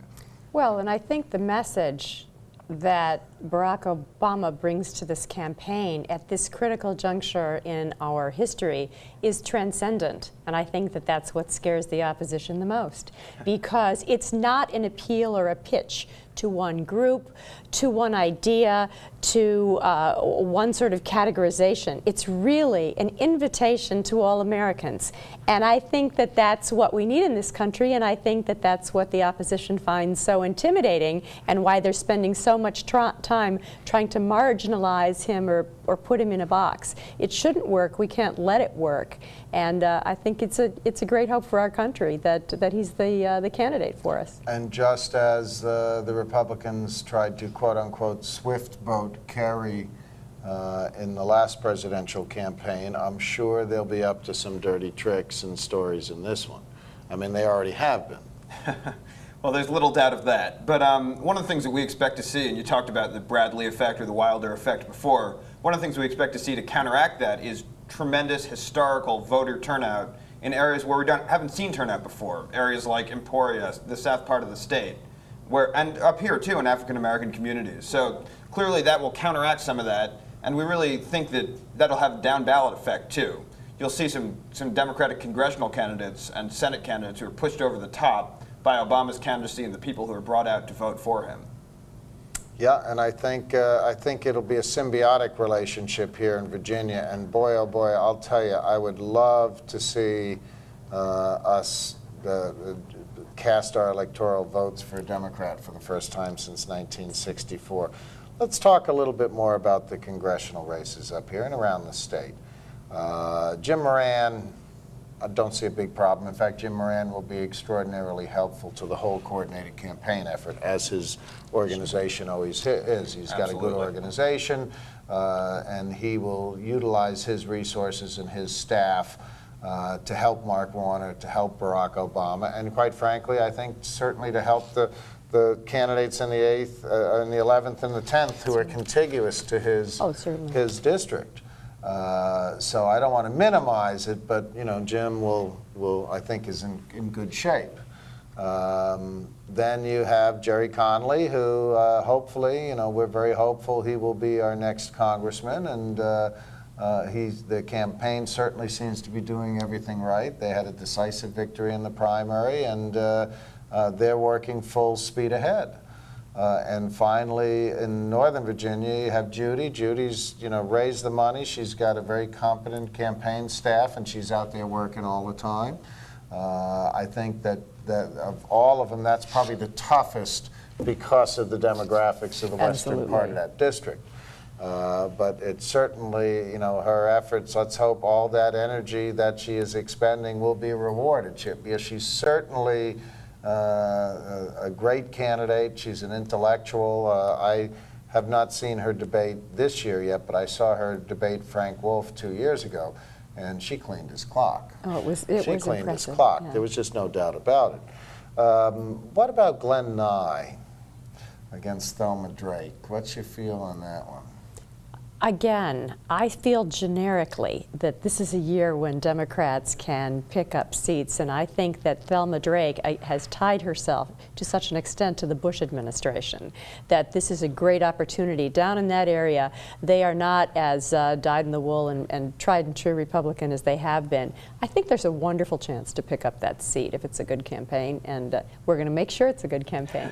Well, and I think the message that Barack Obama brings to this campaign at this critical juncture in our history is transcendent. And I think that that's what scares the opposition the most, because it's not an appeal or a pitch to one group, to one idea, to one sort of categorization. It's really an invitation to all Americans. And I think that that's what we need in this country, and I think that that's what the opposition finds so intimidating, and why they're spending so much time trying to marginalize him or put him in a box. It shouldn't work. We can't let it work. And I think it's a great hope for our country that he's the candidate for us. And just as the Republicans tried to quote-unquote swift boat Kerry in the last presidential campaign, I'm sure they'll be up to some dirty tricks and stories in this one. I mean, they already have been. Well, there's little doubt of that. But one of the things that we expect to see, and you talked about the Bradley effect or the Wilder effect before, one of the things we expect to see to counteract that is tremendous historical voter turnout in areas where we haven't seen turnout before, areas like Emporia, the south part of the state, and up here too in African American communities. So clearly that will counteract some of that, and we really think that that'll have a down ballot effect too. You'll see some Democratic congressional candidates and Senate candidates who are pushed over the top by Obama's candidacy and the people who are brought out to vote for him. Yeah, and I think it'll be a symbiotic relationship here in Virginia. And boy, oh boy, I'll tell you, I would love to see us cast our electoral votes for a Democrat for the first time since 1964. Let's talk a little bit more about the congressional races up here and around the state. Jim Moran, I don't see a big problem. In fact, Jim Moran will be extraordinarily helpful to the whole coordinated campaign effort, as his organization always is. He's got a good organization, and he will utilize his resources and his staff to help Mark Warner, to help Barack Obama, and quite frankly, I think certainly to help the candidates in the 8th, in the 11th, and the 10th who are contiguous to his district. So I don't want to minimize it, but Jim will I think is in good shape. Then you have Jerry Connolly, who hopefully, we're very hopeful he will be our next congressman, and the campaign certainly seems to be doing everything right. They had a decisive victory in the primary, and they're working full speed ahead. And finally, in Northern Virginia, you have Judy. Judy's, raised the money. She's got a very competent campaign staff, and she's out there working all the time. I think that of all of them, that's probably the toughest because of the demographics of the western part of that district. But it's certainly, her efforts, let's hope all that energy that she is expending will be rewarded. She's certainly a great candidate. She's an intellectual. I have not seen her debate this year yet, but I saw her debate Frank Wolf 2 years ago, and she cleaned his clock. Oh, it was cleaned impressive. his clock. Yeah. There was just no doubt about it. What about Glenn Nye against Thelma Drake? What's your feel on that one? Again, I feel generically that this is a year when Democrats can pick up seats, and I think that Thelma Drake has tied herself to such an extent to the Bush administration that this is a great opportunity. Down in that area, they are not as dyed-in-the-wool and tried-and-true Republican as they have been. I think there's a wonderful chance to pick up that seat if it's a good campaign, and we're going to make sure it's a good campaign.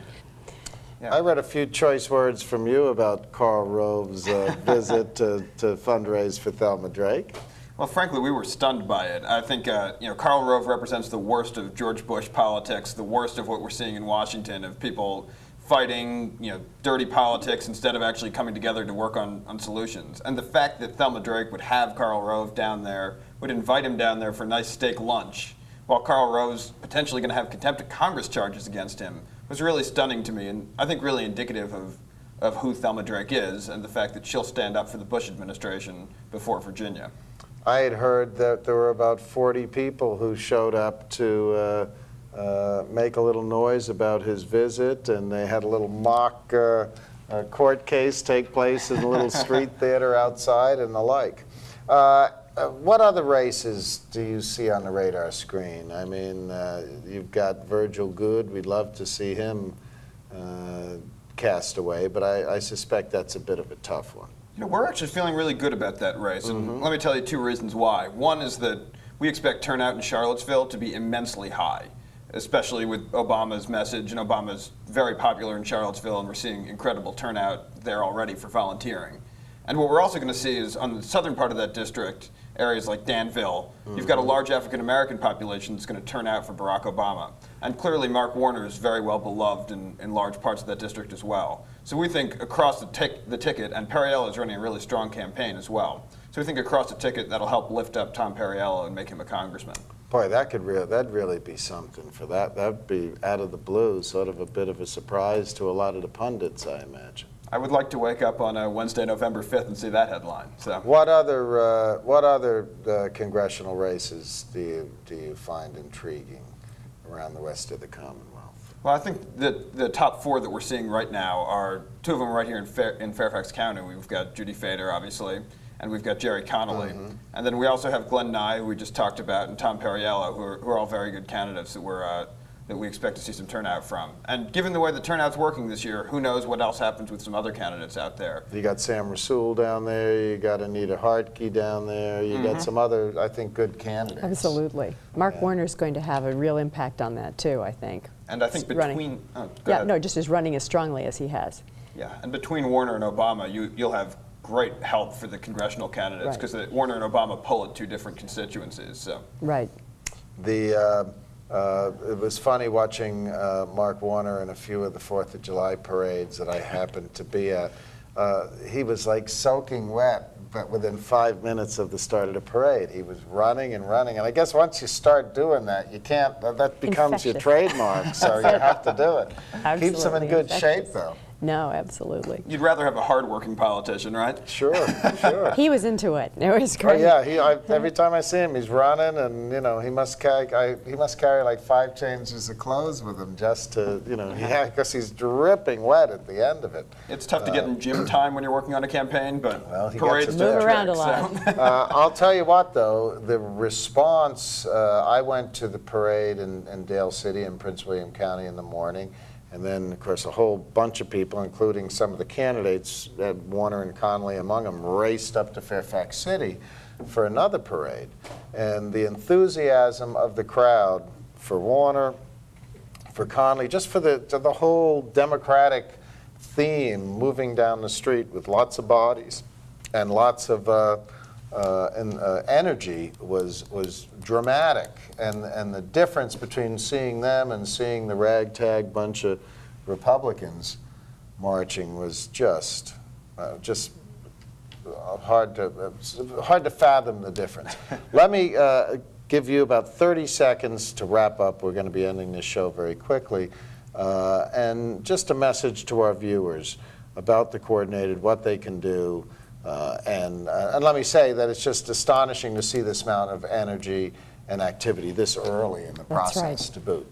Yeah. I read a few choice words from you about Karl Rove's visit to fundraise for Thelma Drake. Well, frankly, we were stunned by it. I think Karl Rove represents the worst of George Bush politics, the worst of what we're seeing in Washington, of people fighting, dirty politics instead of actually coming together to work on solutions. And the fact that Thelma Drake would have Karl Rove down there, would invite him down there for a nice steak lunch, while Karl Rove's potentially going to have contempt of Congress charges against him, was really stunning to me, and I think really indicative of who Thelma Drake is and the fact that she'll stand up for the Bush administration before Virginia. I had heard that there were about 40 people who showed up to make a little noise about his visit, and they had a little mock court case take place in a little street theater outside and the like. What other races do you see on the radar screen? I mean, you've got Virgil Goode. We'd love to see him cast away, but I suspect that's a bit of a tough one. We're actually feeling really good about that race, and let me tell you 2 reasons why. One is that we expect turnout in Charlottesville to be immensely high, especially with Obama's message, and Obama's very popular in Charlottesville, and we're seeing incredible turnout there already for volunteering. And what we're also going to see is on the southern part of that district, areas like Danville, you've got a large African-American population that's going to turn out for Barack Obama. And clearly Mark Warner is very well beloved in large parts of that district as well. So we think across the ticket, and Perriello is running a really strong campaign as well. So we think across the ticket that'll help lift up Tom Perriello and make him a congressman. Boy, that'd really be something for that. That'd be out of the blue, sort of a bit of a surprise to a lot of the pundits, I imagine. I would like to wake up on a Wednesday, November 5th and see that headline. So. What other congressional races do you find intriguing around the west of the Commonwealth? Well, I think that the top 4 that we're seeing right now are 2 of them right here in Fairfax County. We've got Judy Fader, obviously, and we've got Jerry Connolly. And then we also have Glenn Nye, who we just talked about, and Tom Perriello, who are all very good candidates that we expect to see some turnout from. And given the way the turnout's working this year, who knows what else happens with some other candidates out there. You got Sam Rasool down there, you got Anita Hartke down there, you got some other, I think, good candidates. Absolutely. Mark Warner's going to have a real impact on that too, I think. And I think between... just as running as strongly as he has. Yeah, and between Warner and Obama, you'll have great help for the congressional candidates, because Warner and Obama pull at 2 different constituencies. So. Right. It was funny watching Mark Warner in a few of the 4th of July parades that I happened to be at. He was like soaking wet, but within 5 minutes of the start of the parade, he was running and running. And I guess once you start doing that, you can't, that becomes your trademark, so you have to do it. Keeps them in good shape, though. No, absolutely. You'd rather have a hard-working politician, right? Sure, sure. He was into it. It was Oh great. yeah, every time I see him, he's running, and you know he must carry like 5 changes of clothes with him just to, you know, because he's dripping wet at the end of it. It's tough to get in gym time when you're working on a campaign, but he parades gets it move around a lot. I'll tell you what, though, the response. I went to the parade in Dale City in Prince William County in the morning. And then, of course, a whole bunch of people, including some of the candidates, Warner and Connolly among them, raced up to Fairfax City for another parade. And the enthusiasm of the crowd for Warner, for Connolly, just for the whole Democratic theme moving down the street with lots of bodies and lots of energy was dramatic, and the difference between seeing them and seeing the ragtag bunch of Republicans marching was just hard to fathom the difference. Let me give you about 30 seconds to wrap up. We're going to be ending this show very quickly, and just a message to our viewers about the coordinated, what they can do. And let me say that it's just astonishing to see this amount of energy and activity this early in the process to boot.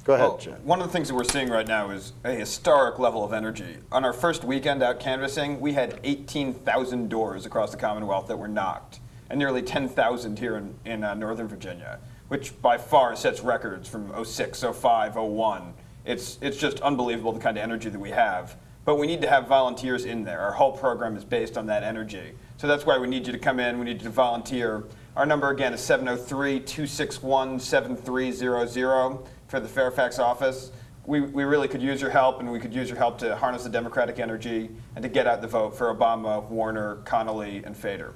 Go ahead, Jim. One of the things that we're seeing right now is a historic level of energy. On our first weekend out canvassing, we had 18,000 doors across the Commonwealth that were knocked, and nearly 10,000 here in Northern Virginia, which by far sets records from 06, 05, 01. It's just unbelievable the kind of energy that we have. But we need to have volunteers in there. Our whole program is based on that energy. So that's why we need you to come in. We need you to volunteer. Our number, again, is 703-261-7300 for the Fairfax office. We really could use your help, and we could use your help to harness the Democratic energy and to get out the vote for Obama, Warner, Connolly, and Fader.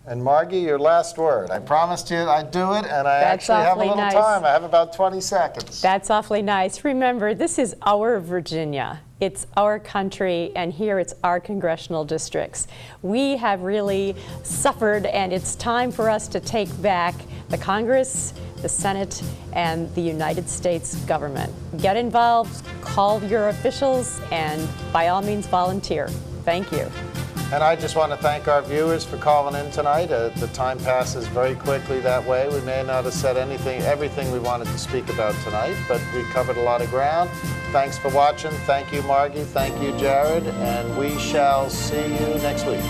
And Margie, your last word. I promised you I'd do it, and I actually have a little time. I have about 20 seconds. That's awfully nice. Remember, this is our Virginia. It's our country, and here it's our congressional districts. We have really suffered, and it's time for us to take back the Congress, the Senate, and the United States government. Get involved, call your officials, and by all means volunteer. Thank you. And I just want to thank our viewers for calling in tonight. The time passes very quickly that way. We may not have said everything we wanted to speak about tonight, but we covered a lot of ground. Thanks for watching. Thank you, Margie. Thank you, Jared. And we shall see you next week.